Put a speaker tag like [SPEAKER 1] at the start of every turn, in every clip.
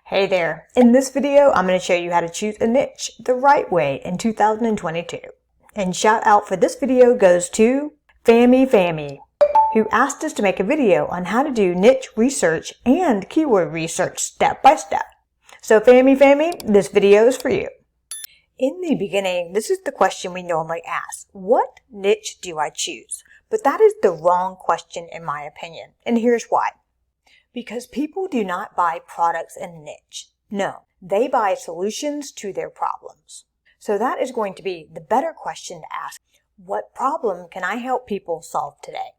[SPEAKER 1] Hey there. In this video, I'm going to show you how to choose a niche the right way in 2022. And shout out for this video goes to Fammy, who asked us to make a video on how to do niche research and keyword research step by step. So Fammy, this video is for you. In the beginning, this is the question we normally ask. What niche do I choose? But that is the wrong question in my opinion. And here's why. Because people do not buy products in a niche. No, they buy solutions to their problems. So that is going to be the better question to ask. What problem can I help people solve today?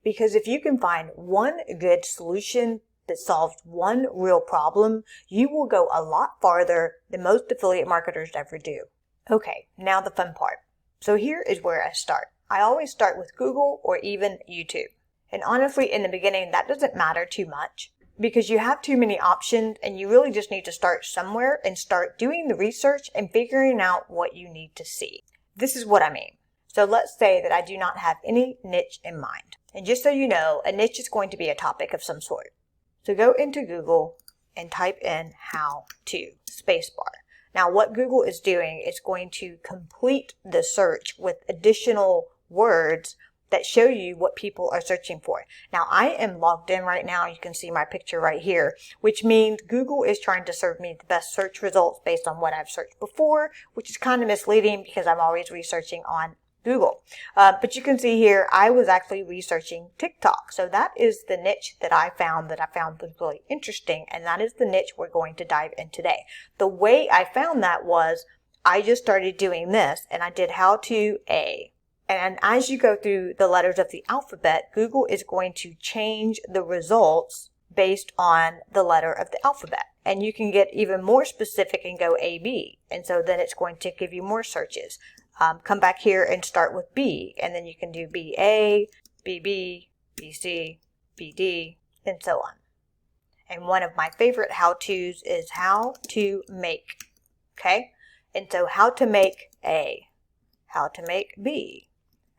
[SPEAKER 1] Because if you can find one good solution that solves one real problem, you will go a lot farther than most affiliate marketers ever do. Okay, now the fun part. So here is where I start. I always start with Google or even YouTube. And honestly, in the beginning, that doesn't matter too much because you have too many options and you really just need to start somewhere and start doing the research and figuring out what you need to see. This is what I mean. So let's say that I do not have any niche in mind. And just so you know, a niche is going to be a topic of some sort. So go into Google and type in how to spacebar. Now what Google is doing is going to complete the search with additional words that show you what people are searching for. Now I am logged in right now. You can see my picture right here, which means Google is trying to serve me the best search results based on what I've searched before, which is kind of misleading because I'm always researching on Google. But you can see here, I was actually researching TikTok. So that is the niche that I found was really interesting. And that is the niche we're going to dive in today. The way I found that was I just started doing this and I did how to A. And as you go through the letters of the alphabet, Google is going to change the results based on the letter of the alphabet. And you can get even more specific and go AB. And so then it's going to give you more searches. Come back here and start with B. And then you can do BA, BB, BC, BD, and so on. And one of my favorite how-tos is how to make. Okay? And so how to make A, how to make B,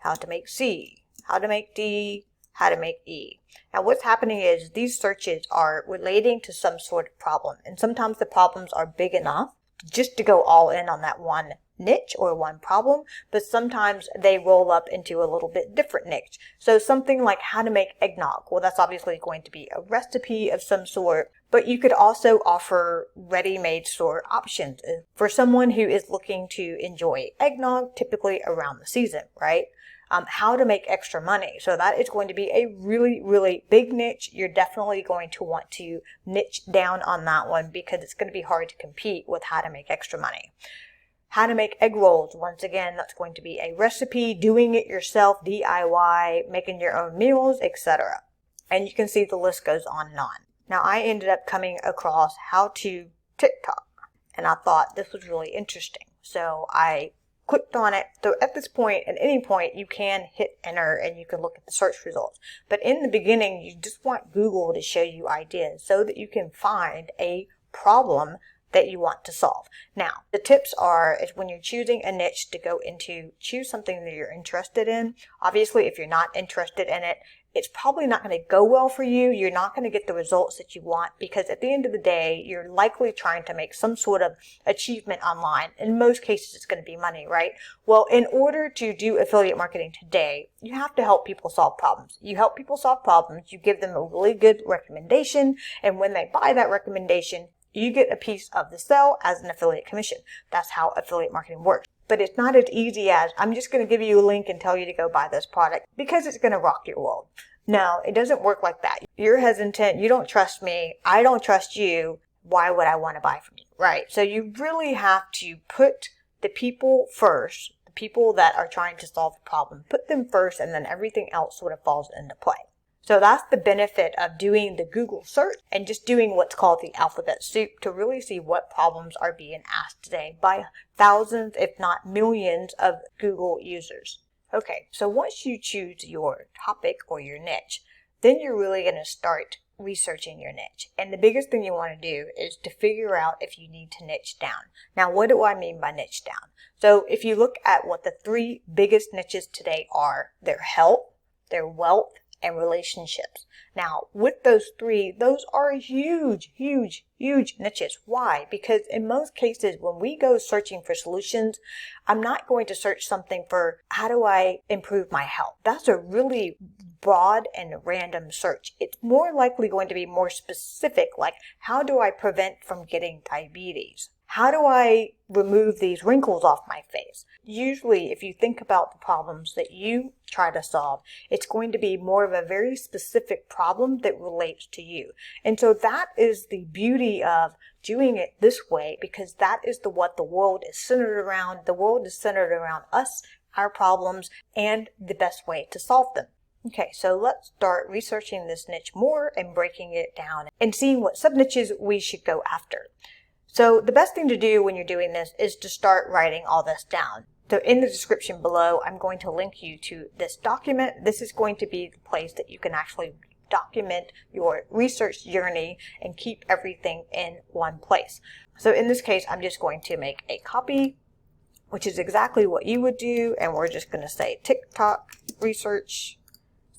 [SPEAKER 1] how to make C, how to make D, how to make E. Now what's happening is these searches are relating to some sort of problem. And sometimes the problems are big enough just to go all in on that one niche or one problem, but sometimes they roll up into a little bit different niche. So something like how to make eggnog. Well, that's obviously going to be a recipe of some sort, but you could also offer ready-made store options for someone who is looking to enjoy eggnog, typically around the season, right? How to make extra money. So that is going to be a really, really big niche. You're definitely going to want to niche down on that one because it's going to be hard to compete with how to make extra money. How to make egg rolls. Once again, that's going to be a recipe, doing it yourself, DIY, making your own meals, etc. And you can see the list goes on and on. Now I ended up coming across how to TikTok and I thought this was really interesting. So I clicked on it. So at this point, at any point, you can hit enter and you can look at the search results. But in the beginning, you just want Google to show you ideas so that you can find a problem that you want to solve. Now, the tips is when you're choosing a niche to go into, choose something that you're interested in. Obviously, if you're not interested in it, it's probably not going to go well for you. You're not going to get the results that you want because at the end of the day, you're likely trying to make some sort of achievement online. In most cases, it's going to be money, right? Well, in order to do affiliate marketing today, you have to help people solve problems. You help people solve problems. You give them a really good recommendation. And when they buy that recommendation, you get a piece of the sale as an affiliate commission. That's how affiliate marketing works. But it's not as easy as, I'm just going to give you a link and tell you to go buy this product because it's going to rock your world. No, it doesn't work like that. You're hesitant. You don't trust me. I don't trust you. Why would I want to buy from you? Right? So you really have to put the people first, the people that are trying to solve the problem, put them first, and then everything else sort of falls into play. So that's the benefit of doing the Google search and just doing what's called the alphabet soup to really see what problems are being asked today by thousands, if not millions, of Google users. Okay, so once you choose your topic or your niche, then you're really going to start researching your niche. And the biggest thing you want to do is to figure out if you need to niche down. Now, what do I mean by niche down? So if you look at what the three biggest niches today are, their health, their wealth, and relationships. Now, with those three, those are huge, huge, huge niches. Why? Because in most cases, when we go searching for solutions, I'm not going to search something for how do I improve my health. That's a really broad and random search. It's more likely going to be more specific, like how do I prevent from getting diabetes? How do I remove these wrinkles off my face? Usually, if you think about the problems that you try to solve, it's going to be more of a very specific problem that relates to you. And so that is the beauty of doing it this way, because that is what the world is centered around. The world is centered around us, our problems, and the best way to solve them. Okay, so let's start researching this niche more and breaking it down and seeing what sub-niches we should go after. So the best thing to do when you're doing this is to start writing all this down. So in the description below, I'm going to link you to this document. This is going to be the place that you can actually document your research journey and keep everything in one place. So in this case, I'm just going to make a copy, which is exactly what you would do. And we're just going to say TikTok research.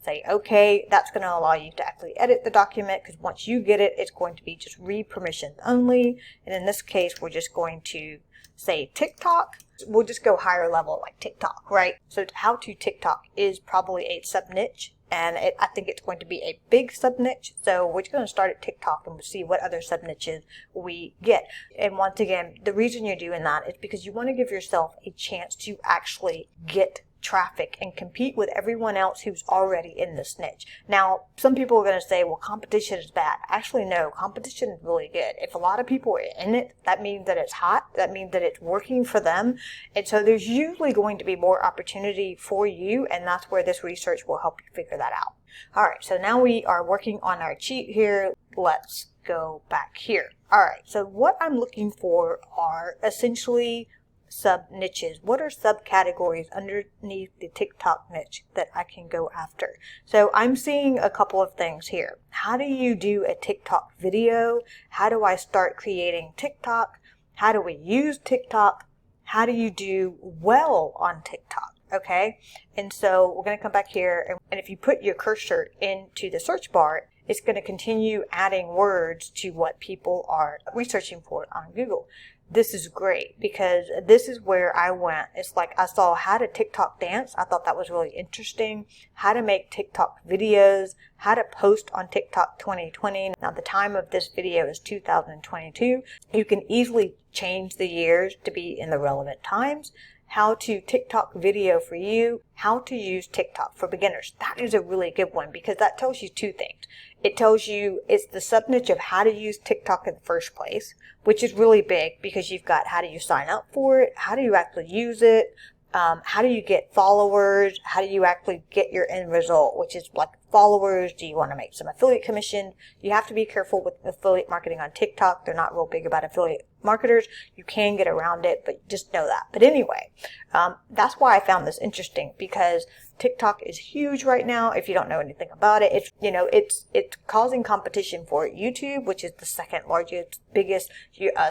[SPEAKER 1] Say OK. That's going to allow you to actually edit the document, because once you get it, it's going to be just read permissions only. And in this case, we're just going to say TikTok. We'll just go higher level like TikTok, right? So how to TikTok is probably a sub niche, and I think it's going to be a big sub niche. So we're just going to start at TikTok and we'll see what other sub niches we get. And once again, the reason you're doing that is because you want to give yourself a chance to actually get traffic and compete with everyone else who's already in this niche. Now, some people are going to say, well, competition is bad. Actually, no, competition is really good. If a lot of people are in it, that means that it's hot. That means that it's working for them. And so there's usually going to be more opportunity for you, and that's where this research will help you figure that out. All right, so now we are working on our cheat here. Let's go back here. All right, so what I'm looking for are essentially sub niches. What are subcategories underneath the TikTok niche that I can go after? So I'm seeing a couple of things here. How do you do a TikTok video? How do I start creating TikTok? How do we use TikTok? How do you do well on TikTok? Okay, and so we're going to come back here, and if you put your cursor into the search bar, it's going to continue adding words to what people are researching for on Google. This is great because this is where I went. It's like I saw how to TikTok dance. I thought that was really interesting. How to make TikTok videos, how to post on TikTok 2020. Now the time of this video is 2022. You can easily change the years to be in the relevant times. How to TikTok video for you, how to use TikTok for beginners. That is a really good one because that tells you two things. It tells you it's the sub niche of how to use TikTok in the first place, which is really big because you've got how do you sign up for it, how do you actually use it, how do you get followers, how do you actually get your end result, which is like followers. Do you want to make some affiliate commission? You have to be careful with affiliate marketing on TikTok. They're not real big about affiliate marketers. You can get around it, but just know that. But anyway, that's why I found this interesting because TikTok is huge right now. If you don't know anything about it, it's causing competition for YouTube, which is the second largest, biggest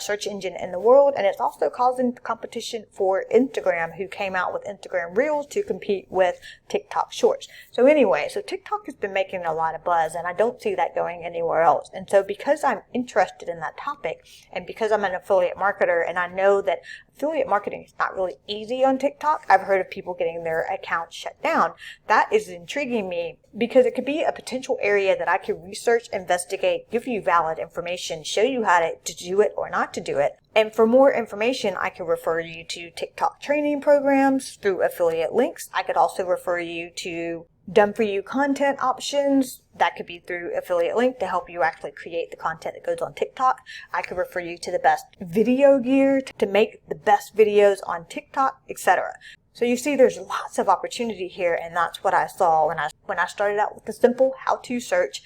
[SPEAKER 1] search engine in the world, and it's also causing competition for Instagram, who came out with Instagram Reels to compete with TikTok Shorts. So anyway, so TikTok has been making a lot of buzz, and I don't see that going anywhere else. And so because I'm interested in that topic, and because I'm an affiliate marketer, and I know that affiliate marketing is not really easy on TikTok. I've heard of people getting their accounts shut down. That is intriguing me because it could be a potential area that I could research, investigate, give you valid information, show you how to do it or not to do it. And for more information, I could refer you to TikTok training programs through affiliate links. I could also refer you to done for you content options. That could be through affiliate link to help you actually create the content that goes on TikTok. I could refer you to the best video gear to make the best videos on TikTok, etc. So you see there's lots of opportunity here, and that's what I saw when I started out with the simple how-to search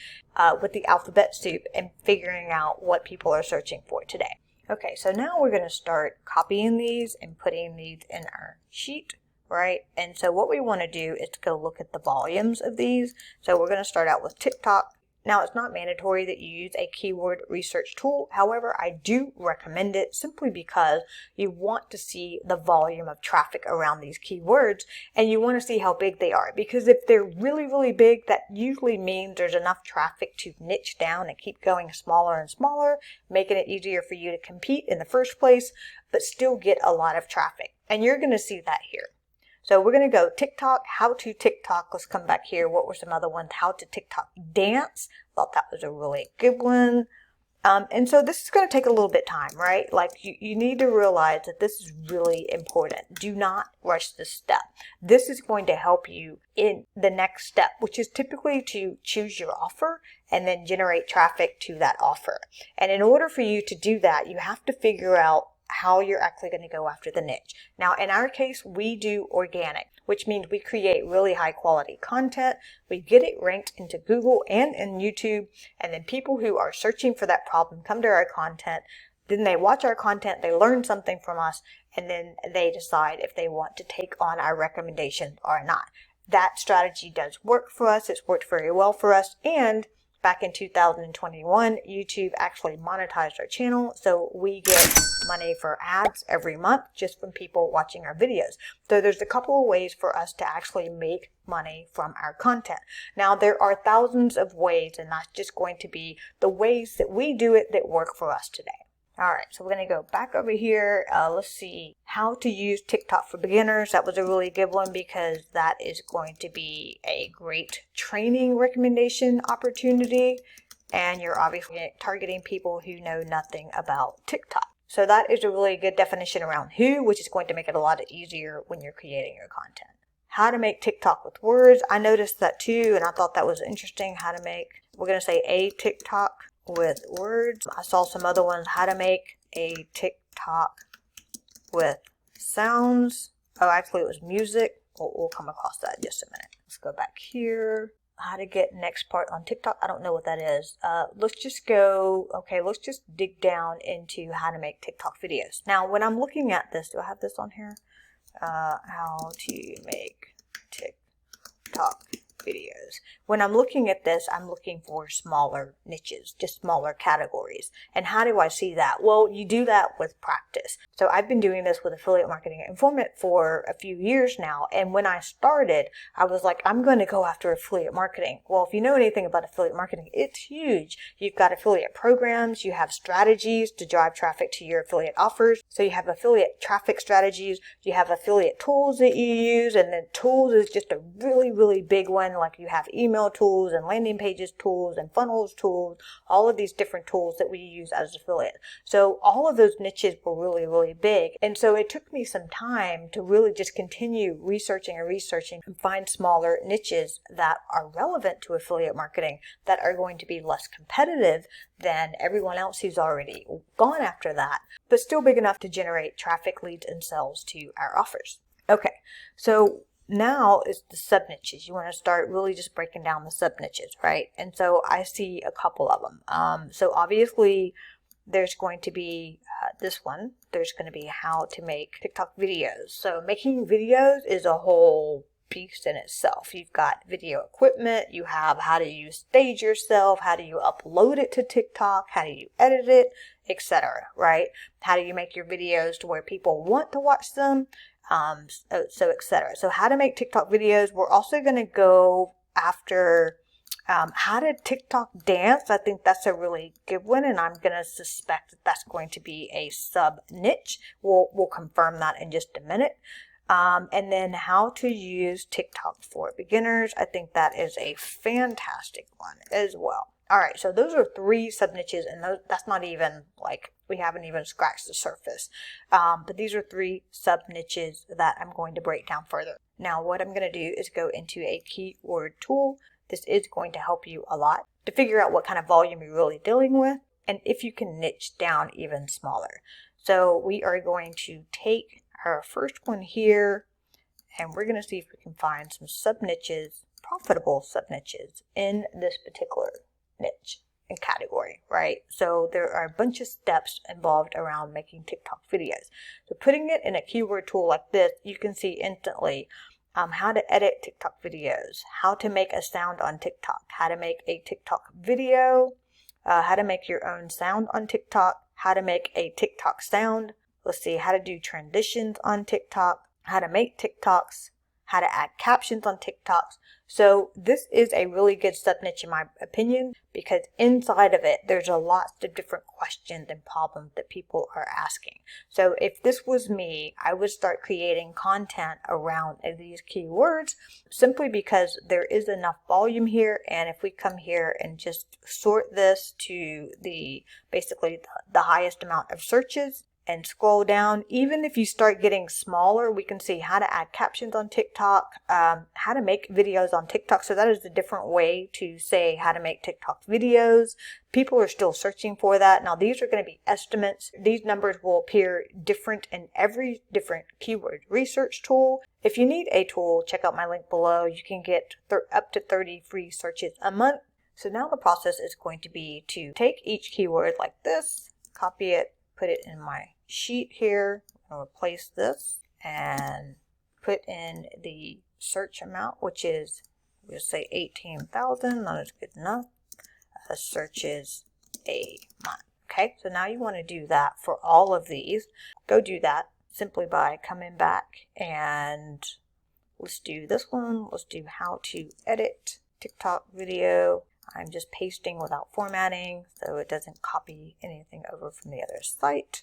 [SPEAKER 1] with the alphabet soup and figuring out what people are searching for today. Okay, so now we're going to start copying these and putting these in our sheet. Right? And so what we want to do is to go look at the volumes of these. So we're going to start out with TikTok Now, it's not mandatory that you use a keyword research tool. However, I do recommend it simply because you want to see the volume of traffic around these keywords and you want to see how big they are. Because if they're really, really big, that usually means there's enough traffic to niche down and keep going smaller and smaller, making it easier for you to compete in the first place, but still get a lot of traffic. And you're going to see that here. So we're going to go TikTok, how to TikTok. Let's come back here. What were some other ones? How to TikTok dance. Thought that was a really good one. And so this is going to take a little bit of time, right? Like you need to realize that this is really important. Do not rush this step. This is going to help you in the next step, which is typically to choose your offer and then generate traffic to that offer. And in order for you to do that, you have to figure out how you're actually going to go after the niche. Now, in our case, we do organic, which means we create really high quality content. We get it ranked into Google and in YouTube, and then people who are searching for that problem come to our content. Then they watch our content, they learn something from us, and then they decide if they want to take on our recommendations or not. That strategy does work for us. It's worked very well for us. And back in 2021, YouTube actually monetized our channel, so we get money for ads every month just from people watching our videos. So there's a couple of ways for us to actually make money from our content. Now, there are thousands of ways, and that's just going to be the ways that we do it that work for us today. All right, so we're going to go back over here. Let's see how to use TikTok for beginners. That was a really good one because that is going to be a great training recommendation opportunity. And you're obviously targeting people who know nothing about TikTok. So that is a really good definition around who, which is going to make it a lot easier when you're creating your content. How to make TikTok with words. I noticed that too, and I thought that was interesting. How to make, we're going to say a TikTok with words. I saw some other ones. How to make a TikTok with sounds. Oh, actually it was music. We'll come across that in just a minute. Let's go back here. How to get next part on TikTok. I don't know what that is. Let's just go, okay, let's just dig down into how to make TikTok videos. Now, when I'm looking at this, do I have this on here? How to make TikTok videos. When I'm looking at this, I'm looking for smaller niches, just smaller categories. And how do I see that? Well, you do that with practice. So I've been doing this with Affiliate Marketing Informant for a few years now. And when I started, I was like, I'm going to go after affiliate marketing. Well, if you know anything about affiliate marketing, it's huge. You've got affiliate programs, you have strategies to drive traffic to your affiliate offers. So you have affiliate traffic strategies, you have affiliate tools that you use, and then tools is just a really, really big one. Like you have email tools and landing pages tools and funnels tools, all of these different tools that we use as affiliate. So all of those niches were really, really big. And so it took me some time to really just continue researching and find smaller niches that are relevant to affiliate marketing, that are going to be less competitive than everyone else who's already gone after that, but still big enough to generate traffic, leads, and sales to our offers. Okay, so now is the sub niches. You want to start really just breaking down the sub niches, right? And so I see a couple of them. So obviously there's going to be this one. There's going to be how to make TikTok videos. So making videos is a whole piece in itself. You've got video equipment, you have how do you stage yourself, how do you upload it to TikTok, how do you edit it, etc., right? How do you make your videos to where people want to watch them? So etc. So how to make TikTok videos. We're also going to go after how to TikTok dance. I think that's a really good one, and I'm going to suspect that that's going to be a sub niche. We'll confirm that in just a minute. And then how to use TikTok for beginners. I think that is a fantastic one as well. All right, so those are 3 sub niches, and that's not even like, we haven't even scratched the surface. But these are 3 sub niches that I'm going to break down further. Now, what I'm going to do is go into a keyword tool. This is going to help you a lot to figure out what kind of volume you're really dealing with, and if you can niche down even smaller. So we are going to take our first one here, and we're going to see if we can find some sub niches, profitable sub niches in this particular niche and category, right? So there are a bunch of steps involved around making TikTok videos. So putting it in a keyword tool like this, you can see instantly how to edit TikTok videos, how to make a sound on TikTok, how to make a TikTok video, how to make your own sound on TikTok, how to make a TikTok sound. Let's see, how to do transitions on TikTok, how to make TikToks, how to add captions on TikToks. So this is a really good sub niche in my opinion, because inside of it, there's a lot of different questions and problems that people are asking. So if this was me, I would start creating content around these keywords simply because there is enough volume here. And if we come here and just sort this to basically the highest amount of searches, and scroll down, even if you start getting smaller, we can see how to add captions on TikTok, how to make videos on TikTok. So that is a different way to say how to make TikTok videos. People are still searching for that. Now these are going to be estimates. These numbers will appear different in every different keyword research tool. If you need a tool, check out my link below. You can get up to 30 free searches a month. So now the process is going to be to take each keyword like this, copy it, put it in my sheet here, and replace this and put in the search amount, which is, we'll say 18,000. That is good enough. Searches a month. Okay, so now you want to do that for all of these. Go do that simply by coming back, and let's do this one. Let's do how to edit TikTok video. I'm just pasting without formatting so it doesn't copy anything over from the other site.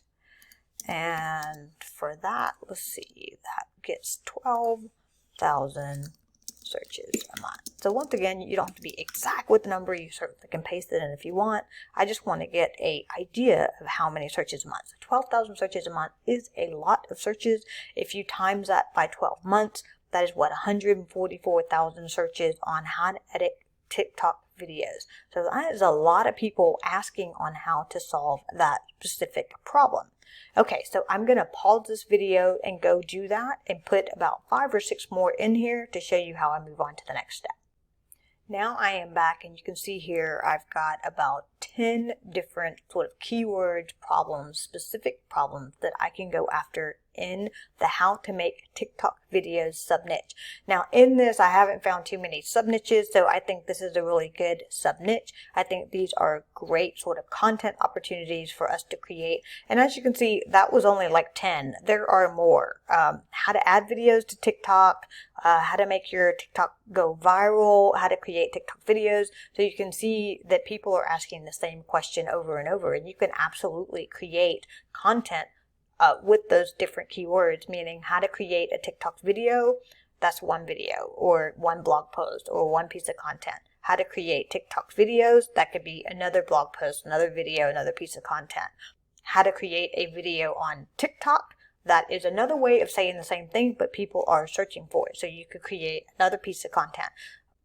[SPEAKER 1] And for that, let's see, that gets 12,000 searches a month. So once again, you don't have to be exact with the number. You certainly can paste it in if you want. I just want to get an idea of how many searches a month. So 12,000 searches a month is a lot of searches. If you times that by 12 months, that is what, 144,000 searches on how to edit TikTok videos. So that is a lot of people asking on how to solve that specific problem. Okay, so I'm going to pause this video and go do that and put about 5 or 6 more in here to show you how I move on to the next step. Now I am back, and you can see here I've got about 10 different sort of keywords, problems, specific problems that I can go after in the how to make TikTok videos sub niche. Now in this, I haven't found too many sub niches, so I think this is a really good sub niche. I think these are great sort of content opportunities for us to create. And as you can see, that was only like 10. There are more. How to add videos to TikTok, how to make your TikTok go viral, how to create TikTok videos. So you can see that people are asking the same question over and over, and you can absolutely create content with those different keywords, meaning how to create a TikTok video, that's one video, or one blog post, or one piece of content. How to create TikTok videos, that could be another blog post, another video, another piece of content. How to create a video on TikTok, that is another way of saying the same thing, but people are searching for it. So you could create another piece of content,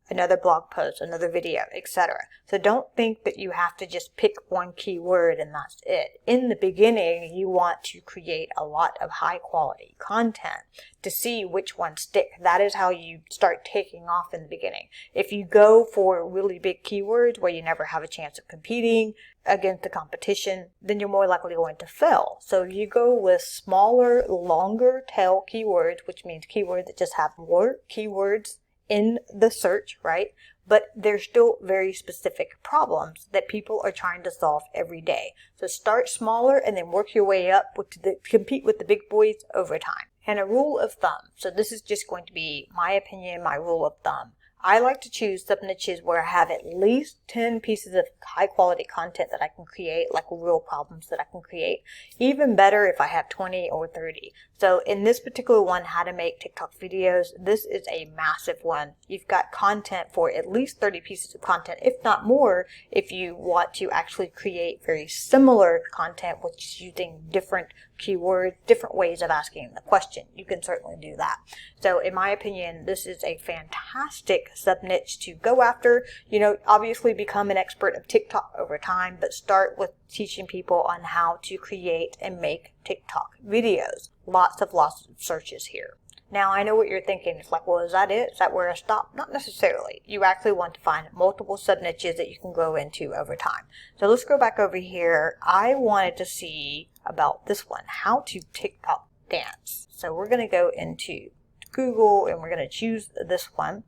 [SPEAKER 1] another blog post, another video, etc. So don't think that you have to just pick one keyword and that's it. In the beginning, you want to create a lot of high quality content to see which ones stick. That is how you start taking off in the beginning. If you go for really big keywords where you never have a chance of competing against the competition, then you're more likely going to fail. So you go with smaller, longer tail keywords, which means keywords that just have more keywords in the search, right? But they're still very specific problems that people are trying to solve every day. So start smaller and then work your way up to compete with the big boys over time. And a rule of thumb. So this is just going to be my opinion, my rule of thumb. I like to choose sub niches where I have at least 10 pieces of high quality content that I can create, like real problems that I can create. Even better if I have 20 or 30. So in this particular one, how to make TikTok videos, this is a massive one. You've got content for at least 30 pieces of content, if not more, if you want to actually create very similar content, which is using different keywords, different ways of asking the question. You can certainly do that. So in my opinion, this is a fantastic sub niche to go after. You know, obviously become an expert of TikTok over time, but start with teaching people on how to create and make TikTok videos. Lots of searches here. Now, I know what you're thinking. It's like, well, is that it? Is that where I stop? Not necessarily. You actually want to find multiple sub niches that you can grow into over time. So let's go back over here. I wanted to see about this one, how to TikTok dance. So we're going to go into Google, and we're going to choose this one.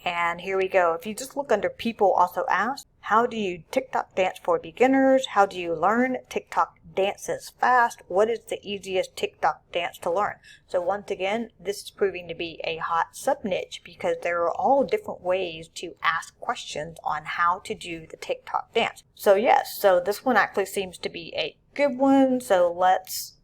[SPEAKER 1] And here we go. If you just look under people also asked, how do you TikTok dance for beginners? How do you learn TikTok dances fast? What is the easiest TikTok dance to learn? So once again, this is proving to be a hot sub niche because there are all different ways to ask questions on how to do the TikTok dance. So yes, so this one actually seems to be a good one. So let's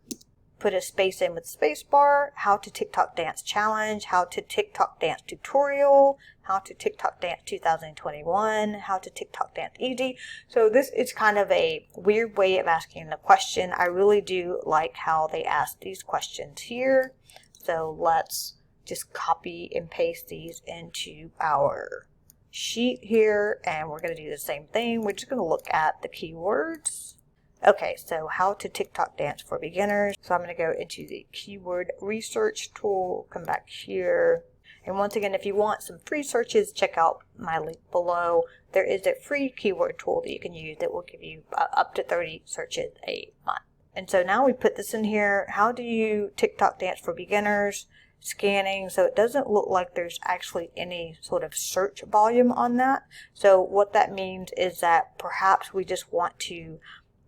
[SPEAKER 1] put a space in with space bar. How to TikTok dance challenge, how to TikTok dance tutorial, how to TikTok dance 2021, how to TikTok dance easy. So this is kind of a weird way of asking the question. I really do like how they ask these questions here. So let's just copy and paste these into our sheet here, and we're going to do the same thing. We're just going to look at the keywords. Okay, so how to TikTok dance for beginners. So I'm going to go into the keyword research tool, come back here. And once again, if you want some free searches, check out my link below. There is a free keyword tool that you can use that will give you up to 30 searches a month. And so now we put this in here. How do you TikTok dance for beginners? Scanning, so it doesn't look like there's actually any sort of search volume on that. So what that means is that perhaps we just want to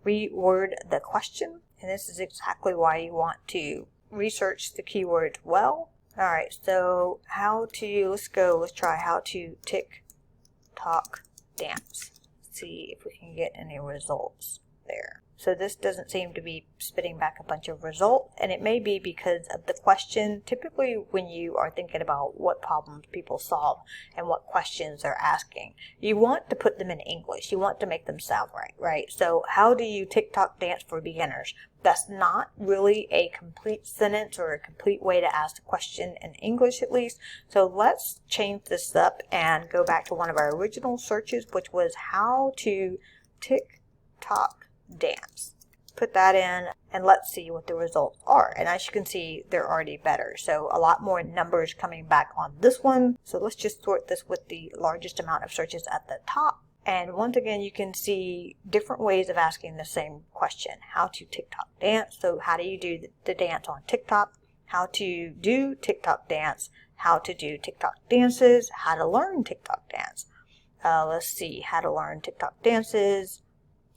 [SPEAKER 1] reword the question, and this is exactly why you want to research the keyword well. Alright, so let's try how to TikTok dance. See if we can get any results there. So this doesn't seem to be spitting back a bunch of results, and it may be because of the question. Typically when you are thinking about what problems people solve and what questions they're asking, you want to put them in English. You want to make them sound right? So how do you TikTok dance for beginners? That's not really a complete sentence or a complete way to ask the question in English, at least. So let's change this up and go back to one of our original searches, which was how to TikTok dance. Put that in and let's see what the results are. And as you can see, they're already better. So a lot more numbers coming back on this one. So let's just sort this with the largest amount of searches at the top. And once again, you can see different ways of asking the same question. How to TikTok dance. So how do you do the dance on TikTok? How to do TikTok dance. How to do TikTok dances. How to learn TikTok dance. Let's see. How to learn TikTok dances.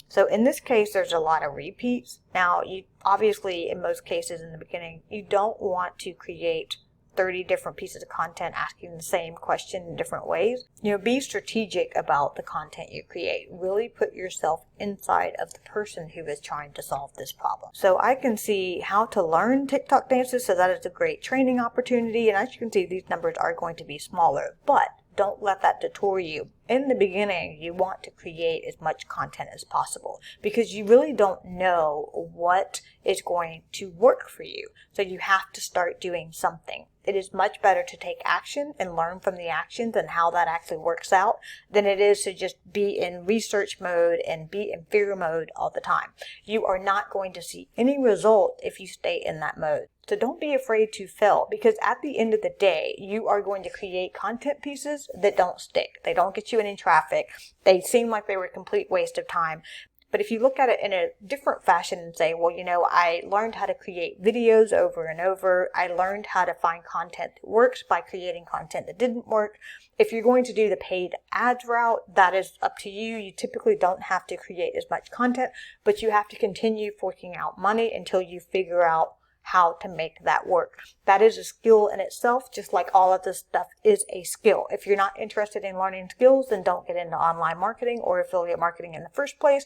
[SPEAKER 1] So in this case, there's a lot of repeats. Now, you obviously, in most cases in the beginning, you don't want to create 30 different pieces of content asking the same question in different ways. Be strategic about the content you create. Really put yourself inside of the person who is trying to solve this problem. So I can see how to learn TikTok dances, so that is a great training opportunity. And as you can see, these numbers are going to be smaller, but don't let that deter you. In the beginning, you want to create as much content as possible because you really don't know what is going to work for you. So you have to start doing something. It is much better to take action and learn from the actions and how that actually works out than it is to just be in research mode and be inferior mode all the time. You are not going to see any result if you stay in that mode. So don't be afraid to fail, because at the end of the day, you are going to create content pieces that don't stick. They don't get you any traffic. They seem like they were a complete waste of time. But if you look at it in a different fashion and say, well, I learned how to create videos over and over. I learned how to find content that works by creating content that didn't work. If you're going to do the paid ads route, that is up to you. You typically don't have to create as much content, but you have to continue forking out money until you figure out how to make that work. That is a skill in itself, just like all of this stuff is a skill. If you're not interested in learning skills, then don't get into online marketing or affiliate marketing in the first place.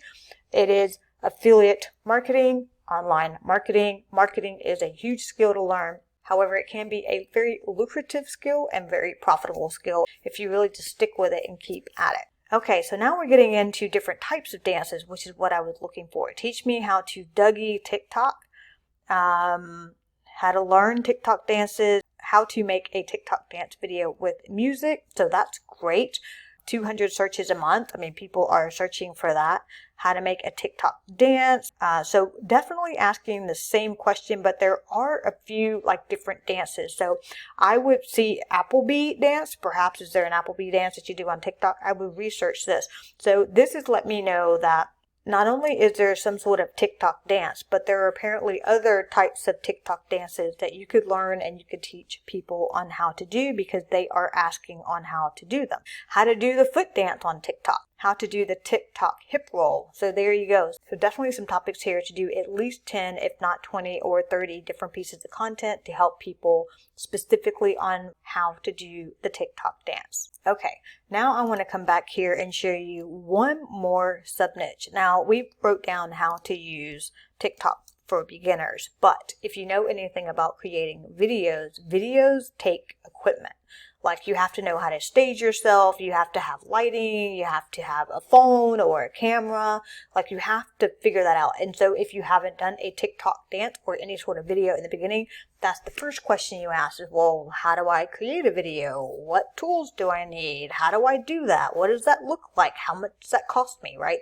[SPEAKER 1] It is affiliate marketing, online marketing. Marketing is a huge skill to learn. However, it can be a very lucrative skill and very profitable skill if you really just stick with it and keep at it. Okay, so now we're getting into different types of dances, which is what I was looking for. Teach me how to Dougie TikTok. How to learn TikTok dances, how to make a TikTok dance video with music. So that's great. 200 searches a month. I mean, people are searching for that. How to make a TikTok dance. So definitely asking the same question, but there are a few different dances. So I would see Applebee dance. Perhaps is there an Applebee dance that you do on TikTok? I would research this. So this is let me know that not only is there some sort of TikTok dance, but there are apparently other types of TikTok dances that you could learn and you could teach people on how to do because they are asking on how to do them. How to do the foot dance on TikTok. How to do the TikTok hip roll. So there you go. So definitely some topics here to do at least 10, if not 20 or 30 different pieces of content to help people specifically on how to do the TikTok dance. Okay, now I want to come back here and show you one more sub niche. Now we wrote down how to use TikTok for beginners, but if you know anything about creating videos take equipment. Like you have to know how to stage yourself, you have to have lighting, you have to have a phone or a camera, like you have to figure that out. And so if you haven't done a TikTok dance or any sort of video in the beginning, that's the first question you ask is, well, how do I create a video? What tools do I need? How do I do that? What does that look like? How much does that cost me, right?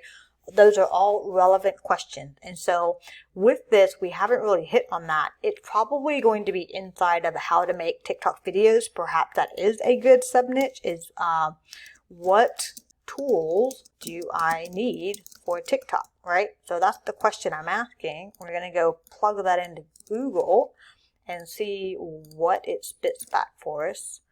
[SPEAKER 1] Those are all relevant questions. And so with this, we haven't really hit on that. It's probably going to be inside of how to make TikTok videos. Perhaps that is a good sub niche is what tools do I need for TikTok, right? So that's the question I'm asking. We're going to go plug that into Google and see what it spits back for us.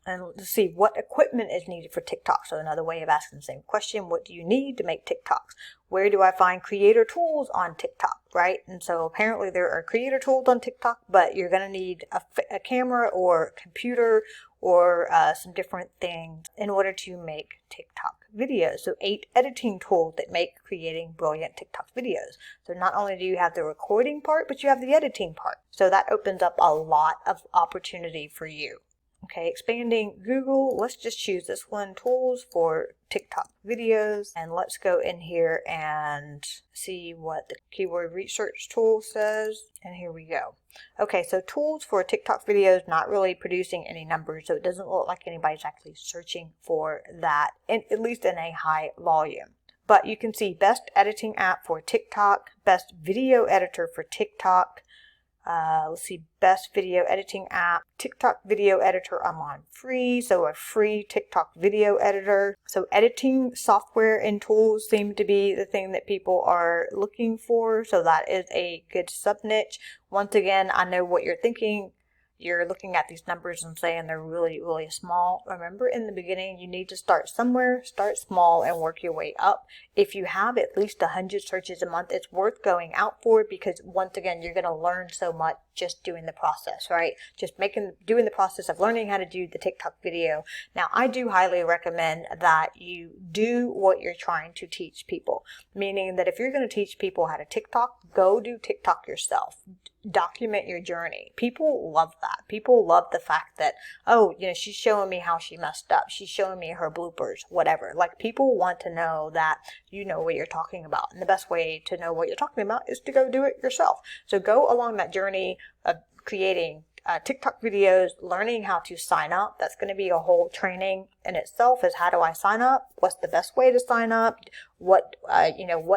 [SPEAKER 1] And to see what equipment is needed for TikTok. So another way of asking the same question, what do you need to make TikToks? Where do I find creator tools on TikTok, right? And so apparently there are creator tools on TikTok, but you're going to need a camera or computer or some different things in order to make TikTok videos. So 8 editing tools that make creating brilliant TikTok videos. So not only do you have the recording part, but you have the editing part. So that opens up a lot of opportunity for you. Okay, expanding Google, let's just choose this one, tools for TikTok videos. And let's go in here and see what the keyword research tool says. And here we go. Okay, so tools for TikTok videos, not really producing any numbers. So it doesn't look like anybody's actually searching for that, at least in a high volume. But you can see best editing app for TikTok, best video editor for TikTok. Let's see, best video editing app, TikTok video editor online free, so a free TikTok video editor. So editing software and tools seem to be the thing that people are looking for, so that is a good sub niche. Once again, I know what you're thinking. You're looking at these numbers and saying they're really, really small. Remember, in the beginning, you need to start somewhere, start small, and work your way up. If you have at least 100 searches a month, it's worth going out for because, once again, you're going to learn so much just doing the process, right? Just doing the process of learning how to do the TikTok video. Now, I do highly recommend that you do what you're trying to teach people, meaning that if you're going to teach people how to TikTok, go do TikTok yourself. Document your journey. People love that. People love the fact that, oh, you know, she's showing me how she messed up. She's showing me her bloopers, whatever. Like, people want to know that you know what you're talking about. And the best way to know what you're talking about is to go do it yourself. So go along that journey of creating TikTok videos, learning how to sign up. That's going to be a whole training in itself, is how do I sign up? What's the best way to sign up? What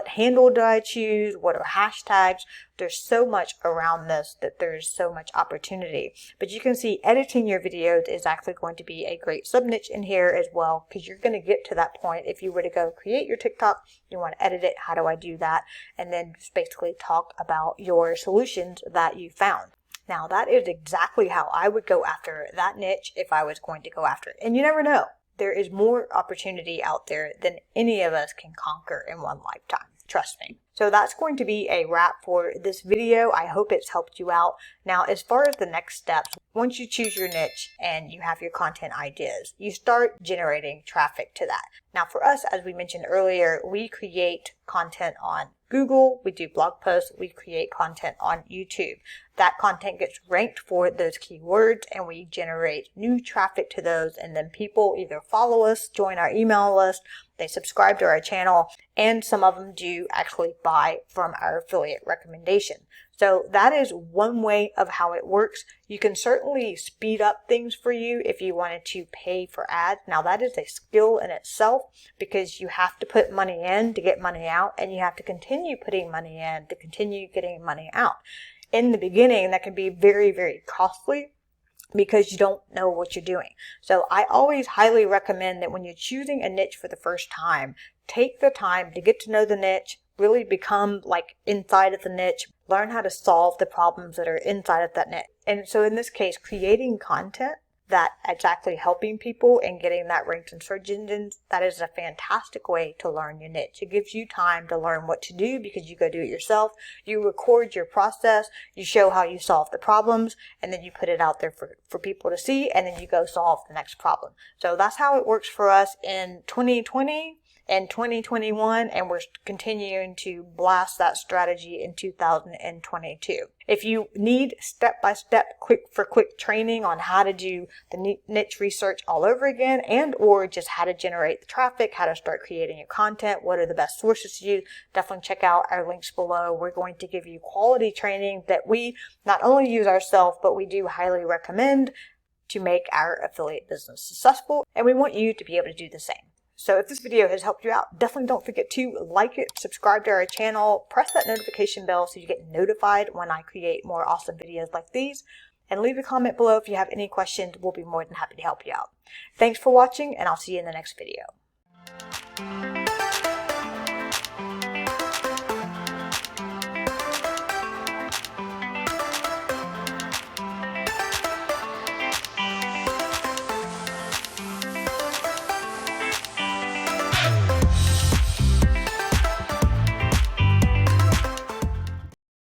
[SPEAKER 1] handle do I choose? What are hashtags? There's so much around this that there's so much opportunity. But you can see editing your videos is actually going to be a great sub niche in here as well, because you're going to get to that point. If you were to go create your TikTok, you want to edit it. How do I do that? And then just basically talk about your solutions that you found. Now, that is exactly how I would go after that niche if I was going to go after it. And you never know. There is more opportunity out there than any of us can conquer in one lifetime. Trust me. So that's going to be a wrap for this video. I hope it's helped you out. Now, as far as the next steps, once you choose your niche and you have your content ideas, you start generating traffic to that. Now, for us, as we mentioned earlier, we create content on Google, we do blog posts, we create content on YouTube. That content gets ranked for those keywords and we generate new traffic to those, and then people either follow us, join our email list, they subscribe to our channel, and some of them do actually buy from our affiliate recommendation. So that is one way of how it works. You can certainly speed up things for you if you wanted to pay for ads. Now, that is a skill in itself because you have to put money in to get money out, and you have to continue putting money in to continue getting money out. In the beginning, that can be very, very costly because you don't know what you're doing. So I always highly recommend that when you're choosing a niche for the first time, take the time to get to know the niche, really become like inside of the niche, learn how to solve the problems that are inside of that niche. And so in this case, creating content that is actually helping people and getting that ranked in search engines, that is a fantastic way to learn your niche. It gives you time to learn what to do because you go do it yourself. You record your process, you show how you solve the problems, and then you put it out there for people to see, and then you go solve the next problem. So that's how it works for us in 2020 and 2021, and we're continuing to blast that strategy in 2022. If you need step-by-step quick training on how to do the niche research all over again, and or just how to generate the traffic, how to start creating your content, what are the best sources to use, definitely check out our links below. We're going to give you quality training that we not only use ourselves, but we do highly recommend to make our affiliate business successful, and we want you to be able to do the same. So if this video has helped you out, definitely don't forget to like it, subscribe to our channel, press that notification bell so you get notified when I create more awesome videos like these, and leave a comment below if you have any questions. We'll be more than happy to help you out. Thanks for watching, and I'll see you in the next video.